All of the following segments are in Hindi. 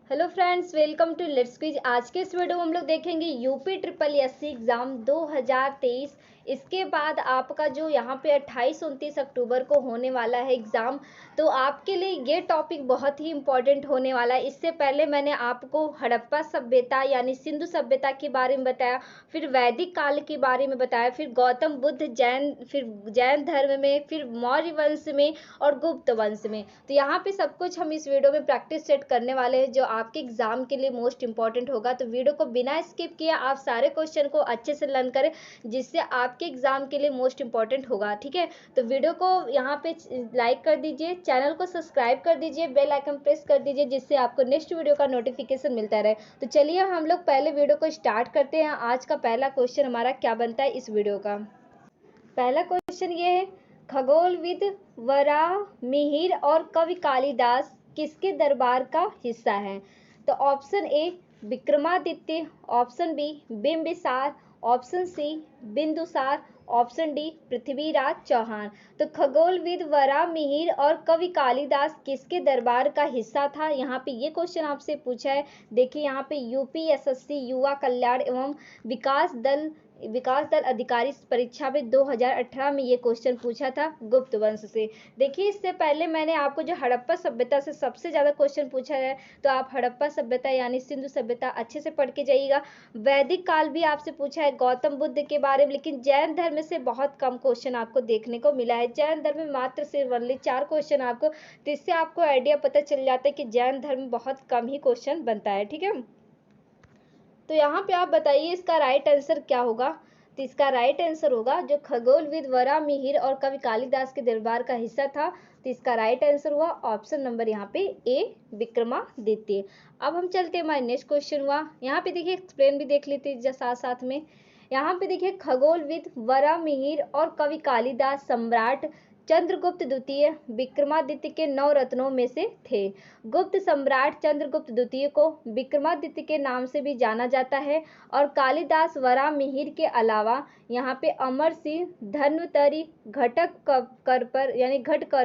Hello friends, welcome to let's quiz. आज के इस वीडियो में हम लोग देखेंगे यूपी ट्रिपल एससी एग्ज़ाम 2023। इसके बाद आपका जो यहाँ पे 28-29 अक्टूबर को होने वाला है एग्ज़ाम, तो आपके लिए ये टॉपिक बहुत ही इम्पोर्टेंट होने वाला है। इससे पहले मैंने आपको हड़प्पा सभ्यता यानी सिंधु सभ्यता के बारे में बताया, फिर वैदिक काल के बारे में बताया, फिर गौतम बुद्ध जैन, फिर जैन धर्म में, फिर मौर्य वंश में और गुप्त वंश में। तो यहाँ पे सब कुछ हम इस वीडियो में प्रैक्टिस सेट करने वाले हैं जो आपके एग्जाम के लिए मोस्ट इंपॉर्टेंट होगा। तो वीडियो को बिना स्किप किए आप सारे क्वेश्चन को अच्छे से लर्न करें, जिससे आपके एग्जाम के लिए मोस्ट इंपॉर्टेंट होगा। ठीक है, तो वीडियो को यहाँ पे लाइक कर दीजिए, चैनल को सब्सक्राइब कर दीजिए, बेल आइकन प्रेस कर दीजिए, जिससे आपको नेक्स्ट वीडियो का नोटिफिकेशन मिलता रहे। तो चलिए हम लोग पहले वीडियो को स्टार्ट करते हैं। आज का पहला क्वेश्चन हमारा क्या बनता है इस वीडियो का। पहला क्वेश्चन ये है, खगोलविद वराहमिहिर और कवि कालिदास किसके दरबार का हिस्सा है? तो option A Vikramaditya, option B Bimbisara, option C Bindusara, option D Prithviraj Chauhan. तो खगोलविद वराहमिहिर और कवि कालिदास किसके दरबार का हिस्सा था? यहाँ पे ये क्वेश्चन आपसे पूछा है। देखिए यहाँ पे यूपीएसएससी युवा कल्याण एवं विकास दल अधिकारी परीक्षा में 2018 में ये क्वेश्चन पूछा था गुप्त वंश से। देखिए इससे पहले मैंने आपको जो हड़प्पा सभ्यता से सबसे ज़्यादा क्वेश्चन पूछा है, तो आप हड़प्पा सभ्यता यानी सिंधु सभ्यता अच्छे से पढ़ के जाइएगा। वैदिक काल भी आपसे पूछा है, गौतम बुद्ध के बारे में, लेकिन जैन धर्म से बहुत कम क्वेश्चन आपको देखने को मिला है। जैन धर्म में मात्र सिर्फ ओनली 4 क्वेश्चन आपको, तो इससे आपको आइडिया पता चल जाता है कि जैन धर्म में बहुत कम ही क्वेश्चन बनता है। ठीक है, तो यहाँ पे आप बताइए इसका राइट आंसर क्या होगा। तो इसका राइट आंसर होगा जो खगोलविद वराहमिहिर और कवि कालिदास के दरबार का हिस्सा था, तो इसका राइट आंसर हुआ ऑप्शन नंबर यहाँ पे ए विक्रमादित्य। अब हम चलते हैं, हमारे नेक्स्ट क्वेश्चन हुआ। यहाँ पे देखिए एक्सप्लेन भी देख लेते साथ साथ में। यहाँ पे देखिए खगोलविद वराहमिहिर और कवि कालिदास सम्राट चंद्रगुप्त द्वितीय विक्रमादित्य के 9 रत्नों में से थे। गुप्त सम्राट चंद्रगुप्त द्वितीय को विक्रमादित्य के नाम से भी जाना जाता है, और कालिदास वराहमिहिर के अलावा यहाँ पे अमर सिंह, धन्वंतरि, घटकर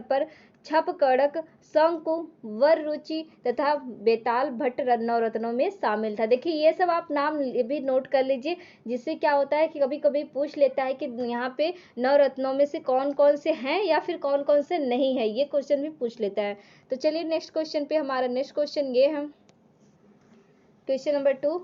पर, छपकड़क, शंकु, वररुचि तथा बेताल भट्ट नवरत्नों में शामिल था। देखिए ये सब आप नाम भी नोट कर लीजिए, जिससे क्या होता है कि कभी कभी पूछ लेता है कि यहाँ पे नवरत्नों में से कौन कौन से हैं या फिर कौन कौन से नहीं है, ये क्वेश्चन भी पूछ लेता है। तो चलिए नेक्स्ट क्वेश्चन पे, हमारा नेक्स्ट क्वेश्चन ये है, क्वेश्चन नंबर 2।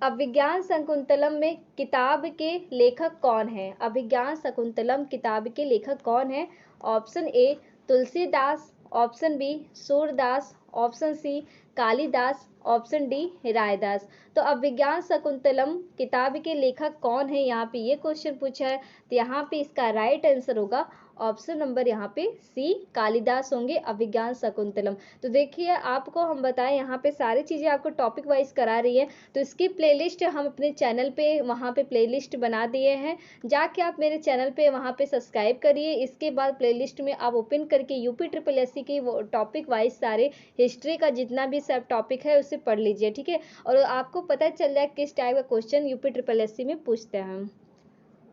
अभिज्ञान शकुंतलम में किताब के लेखक कौन है? अभिज्ञान शकुंतलम किताब के लेखक कौन है? Option A Tulsidas, option B Surdas, option C Kalidas, option D Raidas. तो अभिज्ञान शकुंतलम किताब के लेखक कौन है, यहाँ पे ये क्वेश्चन पूछा है। तो यहाँ पे इसका राइट आंसर होगा ऑप्शन नंबर यहाँ पे सी कालिदास होंगे अभिज्ञान शकुंतलम। तो देखिए आपको हम बताएं, यहाँ पे सारी चीज़ें आपको टॉपिक वाइज करा रही है, तो इसकी प्लेलिस्ट हम अपने चैनल पे वहाँ पे प्लेलिस्ट बना दिए हैं, जाके आप मेरे चैनल पे वहाँ पे सब्सक्राइब करिए। इसके बाद प्लेलिस्ट में आप ओपन करके यूपी ट्रिपल एससी की वो टॉपिक वाइज सारे हिस्ट्री का जितना भी सब टॉपिक है उसे पढ़ लीजिए। ठीक है, और आपको पता चल जाए किस टाइप का क्वेश्चन यूपी ट्रिपल एससी में पूछते हैं।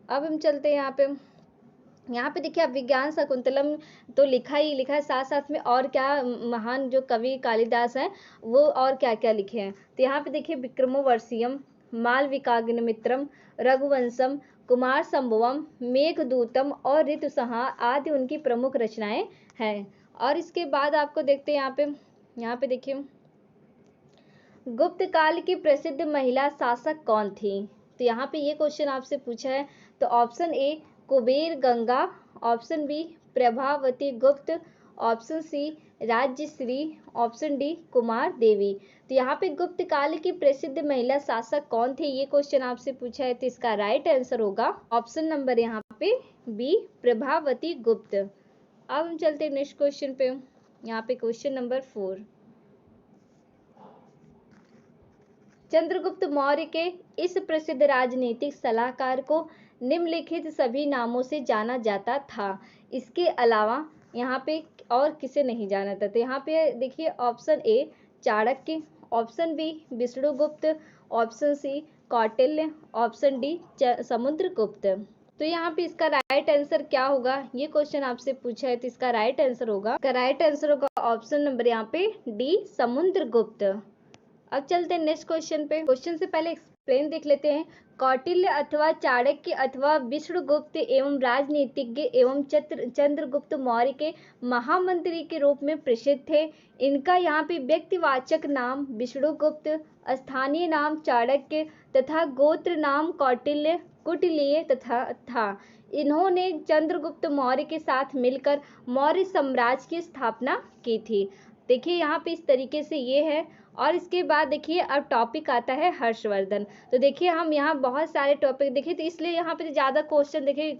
अब हम चलते हैं यहाँ पे देखिए अभिज्ञान शकुंतलम तो लिखा ही लिखा है, साथ साथ में और क्या महान जो कवि कालिदास हैं वो और क्या क्या लिखे हैं। तो यहाँ पे देखिए विक्रमोर्वशीयम, मालविकाग्निमित्रम, रघुवंशम, कुमार संभवम, मेघदूतम और ऋतुसंहार आदि उनकी प्रमुख रचनाएं हैं। और इसके बाद आपको देखते हैं यहाँ पे देखिए गुप्त काल की प्रसिद्ध महिला शासक कौन थी? तो यहाँ पे ये क्वेश्चन आपसे पूछा है। तो option A Kuber Ganga, option B Prabhavati Gupta, option C Rajyashri, option D Kumar Devi. तो यहाँ पे गुप्त काल की प्रसिद्ध महिला शासक कौन थे, ये क्वेश्चन आपसे पूछा है। तो इसका राइट आंसर होगा ऑप्शन नंबर यहाँ पे बी प्रभावती गुप्त। अब हम चलते हैं नेक्स्ट क्वेश्चन पे। यहाँ पे क्वेश्चन नंबर 4। चंद्रगुप्त मौर्य के इस प्रसिद्ध राजनीतिक सलाहकार को निम्नलिखित सभी नामों से जाना जाता था। इसके अलावा यहाँ पे और किसे नहीं जाना था? तो यहाँ पे देखिए option A Chanakya, option B Vishnugupta, option C Kautilya, option D Samudragupta. तो यहाँ पे इसका राइट आंसर क्या होगा, ये क्वेश्चन आपसे पूछा है। तो इसका राइट आंसर होगा ऑप्शन नंबर यहाँ पे डी समुद्रगुप्त। अब चलते हैं नेक्स्ट क्वेश्चन पे। क्वेश्चन से पहले एक्सप्लेन देख लेते हैं। कौटिल्य अथवा चाणक्य अथवा विष्णुगुप्त एवं राजनीतिज्ञ एवं चंद्रगुप्त मौर्य के महामंत्री के रूप में प्रसिद्ध थे। इनका यहाँ पे व्यक्तिवाचक नाम विष्णुगुप्त, स्थानीय नाम चाणक्य तथा गोत्र नाम कौटिल्य कुटिलीय तथा था। इन्होंने चंद्रगुप्त मौर्य के साथ मिलकर मौर्य साम्राज्य की स्थापना की थी। देखिए यहाँ पे इस तरीके से ये है। और इसके बाद देखिए अब टॉपिक आता है हर्षवर्धन। तो देखिए हम यहाँ बहुत सारे टॉपिक देखिए, तो इसलिए यहाँ पे ज़्यादा क्वेश्चन देखिए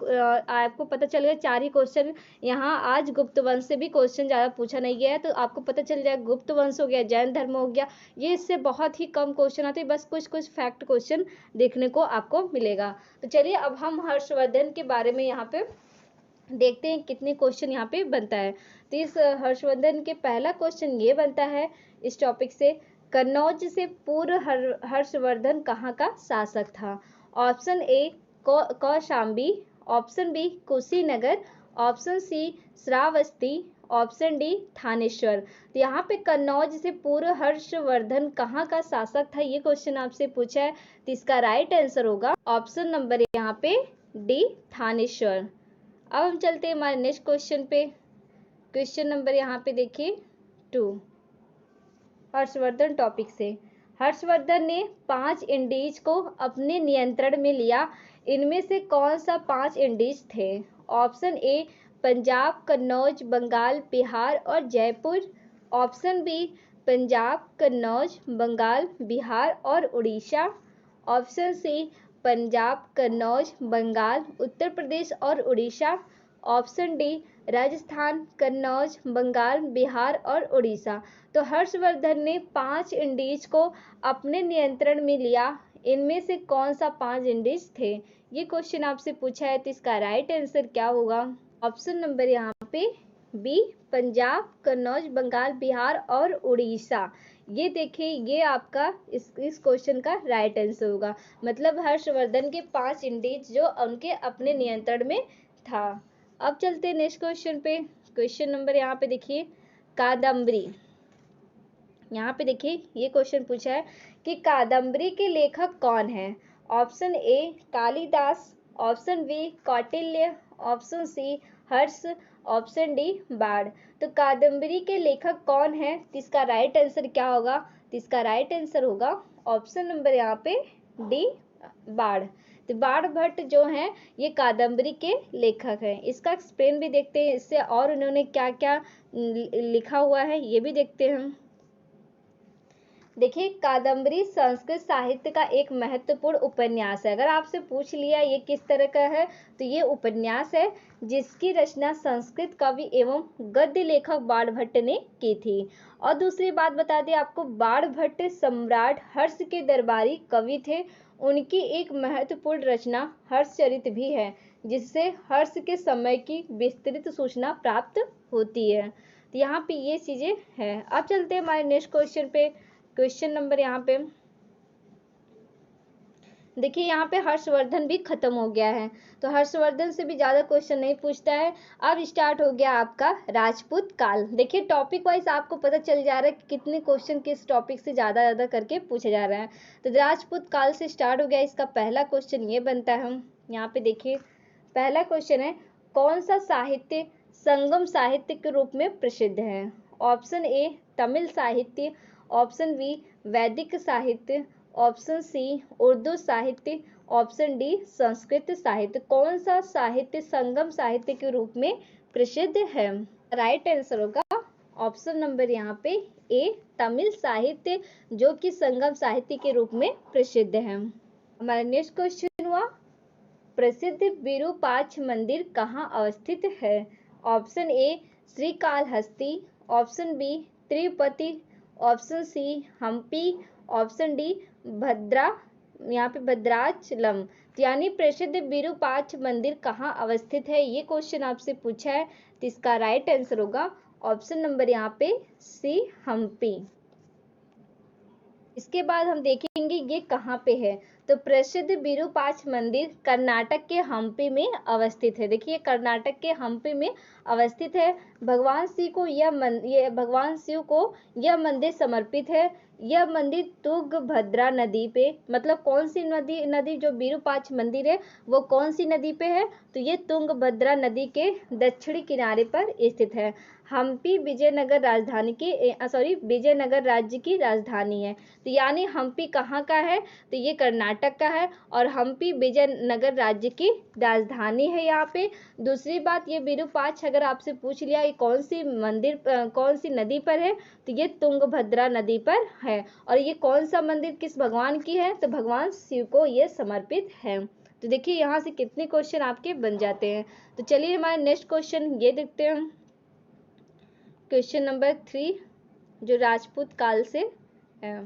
आपको पता चल गया 4 ही क्वेश्चन यहाँ आज गुप्त वंश से भी क्वेश्चन ज़्यादा पूछा नहीं गया है। तो आपको पता चल जाएगा गुप्त वंश हो गया, जैन धर्म हो गया, ये इससे बहुत ही कम क्वेश्चन आते हैं, बस कुछ कुछ फैक्ट क्वेश्चन देखने को आपको मिलेगा। तो चलिए अब हम हर्षवर्धन के बारे में यहाँ पे देखते हैं कितने क्वेश्चन यहाँ पे बनता है। तो इस हर्षवर्धन के पहला क्वेश्चन ये बनता है इस टॉपिक से, कन्नौज से पूर्व हर्षवर्धन कहाँ का शासक था? Option A Kaushambi, option B Kushinagar, option C Shravasti, option D Thaneshwar. तो यहाँ पे कन्नौज से पूर्व हर्षवर्धन कहाँ का शासक था, ये क्वेश्चन आपसे पूछा है। तो इसका राइट आंसर होगा ऑप्शन नंबर यहाँ पे डी थानेश्वर। अब हम चलते हैं हमारे नेक्स्ट क्वेश्चन पे। क्वेश्चन नंबर यहाँ पे देखिए 2 हर्षवर्धन टॉपिक से। हर्षवर्धन ने 5 इंडीज को अपने नियंत्रण में लिया, इनमें से कौन सा 5 इंडीज थे? ऑप्शन ए पंजाब, कन्नौज, बंगाल, बिहार और जयपुर, ऑप्शन बी पंजाब, कन्नौज, बंगाल, बिहार और उड़ीसा, ऑप्शन सी पंजाब, कन्नौज, बंगाल, उत्तर प्रदेश और उड़ीसा, ऑप्शन डी राजस्थान, कन्नौज, बंगाल, बिहार और उड़ीसा। तो हर्षवर्धन ने 5 इंडीज को अपने नियंत्रण में लिया, इनमें से कौन सा 5 इंडीज थे, ये क्वेश्चन आपसे पूछा है। तो इसका राइट आंसर क्या होगा? ऑप्शन नंबर यहाँ पे बी पंजाब, कन्नौज, बंगाल, बिहार और उड़ीसा। ये देखिए ये आपका इस क्वेश्चन का राइट आंसर होगा। मतलब हर्षवर्धन के 5 इंडीज जो उनके अपने नियंत्रण में था। अब चलते हैं नेक्स्ट क्वेश्चन पे। क्वेश्चन नंबर यहाँ पे देखिए कादम्बरी। यहाँ पे देखिए ये क्वेश्चन पूछा है कि कादम्बरी के लेखक कौन है? Option A Kalidas, option B Kautilya, option C Harsha, option D Bana. तो कादम्बरी के लेखक कौन है? तो इसका राइट आंसर क्या होगा? तो इसका राइट आंसर होगा ऑप्शन नंबर यहाँ पे डी बाण। तो बाण भट्ट जो हैं ये कादम्बरी के लेखक हैं। इसका एक्सप्लेन भी देखते हैं, इससे और उन्होंने क्या क्या लिखा हुआ है ये भी देखते हैं। देखिए कादम्बरी संस्कृत साहित्य का एक महत्वपूर्ण उपन्यास है। अगर आपसे पूछ लिया ये किस तरह का है, तो ये उपन्यास है जिसकी रचना संस्कृत कवि एवं गद्य लेखक बाणभट्ट ने की थी। और दूसरी बात बता दें आपको, बाणभट्ट सम्राट हर्ष के दरबारी कवि थे। उनकी एक महत्वपूर्ण रचना हर्षचरित भी है, जिससे हर्ष के समय की विस्तृत सूचना प्राप्त होती है। तो यहाँ पे ये चीजें हैं। अब चलते हैं हमारे नेक्स्ट क्वेश्चन पे। क्वेश्चन नंबर यहाँ पे देखिए, यहाँ पे हर्षवर्धन भी खत्म हो गया है, तो हर्षवर्धन से भी ज्यादा क्वेश्चन नहीं पूछता है। अब स्टार्ट हो गया आपका राजपूत काल। देखिए टॉपिक वाइज आपको पता चल जा रहा है कि कितने क्वेश्चन किस टॉपिक से ज्यादा करके पूछे जा रहे हैं। तो राजपूत काल से स्टार्ट हो गया। इसका पहला क्वेश्चन ये बनता है, यहाँ पे देखिए पहला क्वेश्चन है, कौन सा साहित्य संगम साहित्य के रूप में प्रसिद्ध है? ऑप्शन ए तमिल साहित्य, ऑप्शन बी वैदिक साहित्य, ऑप्शन सी उर्दू साहित्य, ऑप्शन डी संस्कृत साहित्य। कौन सा साहित्य संगम साहित्य के रूप में प्रसिद्ध है? राइट आंसर होगा ऑप्शन नंबर यहाँ पे ए तमिल साहित्य, जो कि संगम साहित्य के रूप में प्रसिद्ध है। हमारा नेक्स्ट क्वेश्चन हुआ, प्रसिद्ध विरूपाक्ष मंदिर कहाँ अवस्थित है? Option A Srikalahasti, option B Tirupati, option C Hampi, option D यहाँ पे भद्राचलम। यानी प्रसिद्ध विरूपाक्ष मंदिर कहाँ अवस्थित है, ये क्वेश्चन आपसे पूछा है। तो इसका राइट आंसर होगा ऑप्शन नंबर यहाँ पे सी हम्पी। इसके बाद हम देखेंगे ये कहाँ पे है। तो प्रसिद्ध विरूपाक्ष मंदिर कर्नाटक के हम्पी में अवस्थित है। देखिए कर्नाटक के हम्पी में अवस्थित है। भगवान शिव को यह मंदिर समर्पित है। यह मंदिर तुंगभद्रा नदी पे, मतलब कौन सी नदी जो विरूपाक्ष मंदिर है वो कौन सी नदी पे है, तो ये तुंगभद्रा नदी के दक्षिणी किनारे पर स्थित है। हम्पी विजयनगर राज्य की राजधानी है। तो यानी हम्पी कहाँ का है, तो ये कर्नाटक का है और हम्पी विजयनगर राज्य की राजधानी है यहाँ पे। दूसरी बात, ये विरूपाक्ष अगर आपसे पूछ लिया ये कौन सी नदी पर है, तो ये तुंगभद्रा नदी पर है। और ये कौन सा मंदिर किस भगवान की है, तो भगवान शिव को ये समर्पित है। तो देखिए यहाँ से कितने क्वेश्चन आपके बन जाते हैं। तो चलिए हमारे नेक्स्ट क्वेश्चन ये देखते हैं। क्वेश्चन नंबर 3 जो राजपूत काल से है।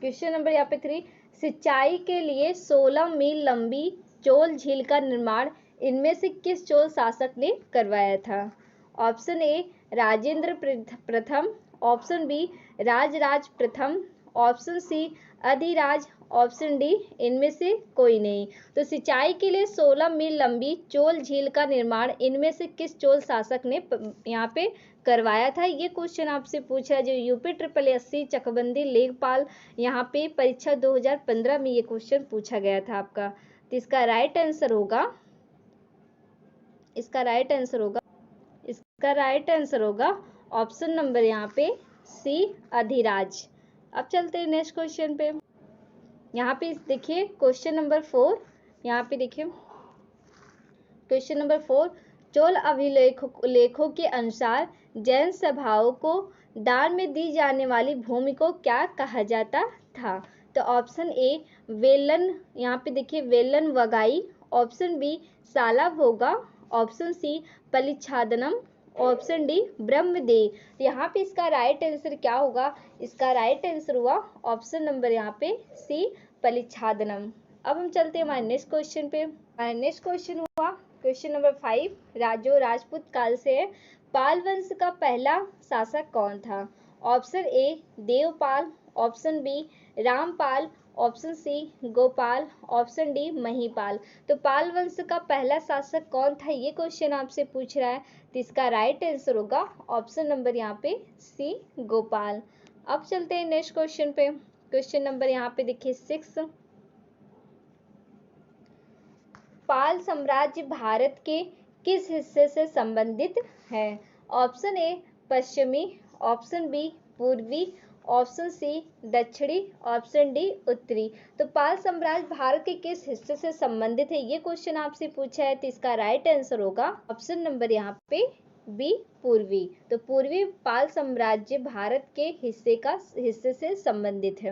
क्वेश्चन नंबर यहाँ पे 3, सिंचाई के लिए 16 मील लंबी चोल झील का निर्माण इनमें से किस चोल शासक ने करवाया था? ऑप्शन ए राजेंद्र प्रथम, ऑप्शन बी राजराज प्रथम, option C Adhiraja, option D इनमें से कोई नहीं। तो सिंचाई के लिए 16 मील लंबी चोल झील का निर्माण इनमें से किस चोल शासक ने यहाँ पे करवाया था? ये क्वेश्चन आपसे पूछा जो यूपी SSSC चकबंदी लेखपाल यहाँ पे परीक्षा 2015 में ये क्वेश्चन पूछा गया था आपका। तो इसका राइट आंसर होगा ऑप्शन नंबर यहाँ पे सी अधिराज। अब चलते हैं नेक्स्ट क्वेश्चन पे। यहाँ पे देखिए क्वेश्चन नंबर 4, यहाँ पे देखिए क्वेश्चन नंबर 4, चोल अभिलेखों के अनुसार जैन सभाओं को दान में दी जाने वाली भूमि को क्या कहा जाता था? तो ऑप्शन ए वेलन, यहाँ पे देखिए वेलन वगाई, ऑप्शन बी साला भोगा, ऑप्शन सी पलिच्छादनम, ऑप्शन डी ब्रह्मदेव। तो यहाँ पे इसका राइट आंसर क्या होगा? इसका राइट आंसर हुआ ऑप्शन नंबर यहाँ पे सी पलिच्छादनम। अब हम चलते हैं हमारे नेक्स्ट क्वेश्चन पे। हमारा नेक्स्ट क्वेश्चन हुआ क्वेश्चन नंबर 5 जो राजपूत काल से है। पाल वंश का पहला शासक कौन था? Option A Devapala, option B Ramapala, option C Gopala, option D Mahipala. तो पाल वंश का पहला शासक कौन था ये क्वेश्चन आपसे पूछ रहा है। तो इसका राइट आंसर होगा ऑप्शन नंबर यहाँ पे सी गोपाल। अब चलते हैं नेक्स्ट क्वेश्चन पे। क्वेश्चन नंबर यहाँ पे देखिए 6, पाल साम्राज्य भारत के किस हिस्से से संबंधित है? ऑप्शन ए पश्चिमी, ऑप्शन बी पूर्वी, ऑप्शन सी दक्षिणी, ऑप्शन डी उत्तरी। तो पाल साम्राज्य भारत के किस हिस्से से संबंधित है ये क्वेश्चन आपसे पूछा है। तो इसका राइट आंसर होगा ऑप्शन नंबर यहाँ पे बी पूर्वी। तो पूर्वी पाल साम्राज्य भारत के हिस्से से संबंधित है।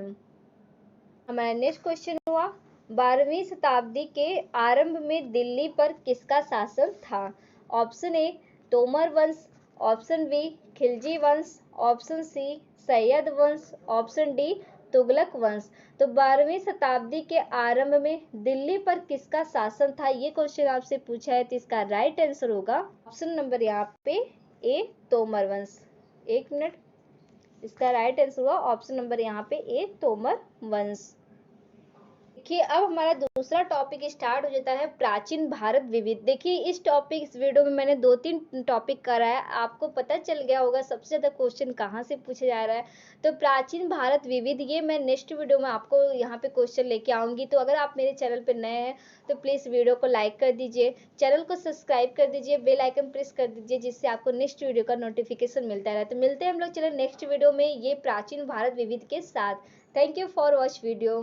हमारा नेक्स्ट क्वेश्चन हुआ 12वीं शताब्दी के आरंभ में दिल्ली पर किसका शासन था? ऑप्शन ए तोमर वंश, ऑप्शन बी खिलजी वंश, ऑप्शन सी सैयद वंश, ऑप्शन डी तुगलक वंश। तो 12वीं शताब्दी के आरंभ में दिल्ली पर किसका शासन था ये क्वेश्चन आपसे पूछा है। तो इसका राइट आंसर होगा ऑप्शन नंबर यहाँ पे ए तोमर वंश। एक मिनट, इसका राइट आंसर हुआ ऑप्शन नंबर यहाँ पे ए तोमर वंश। देखिए अब हमारा दूसरा टॉपिक स्टार्ट हो जाता है प्राचीन भारत विविध। देखिए इस वीडियो में मैंने 2-3 टॉपिक कराया, आपको पता चल गया होगा सबसे ज़्यादा क्वेश्चन कहाँ से पूछा जा रहा है। तो प्राचीन भारत विविध ये मैं नेक्स्ट वीडियो में आपको यहाँ पे क्वेश्चन लेके आऊँगी। तो अगर आप मेरे चैनल पर नए हैं तो प्लीज़ वीडियो को लाइक कर दीजिए, चैनल को सब्सक्राइब कर दीजिए, बेल आइकन प्रेस कर दीजिए जिससे आपको नेक्स्ट वीडियो का नोटिफिकेशन मिलता रहे। तो मिलते हैं हम लोग चलो नेक्स्ट वीडियो में ये प्राचीन भारत विविध के साथ। Thank you for watch video.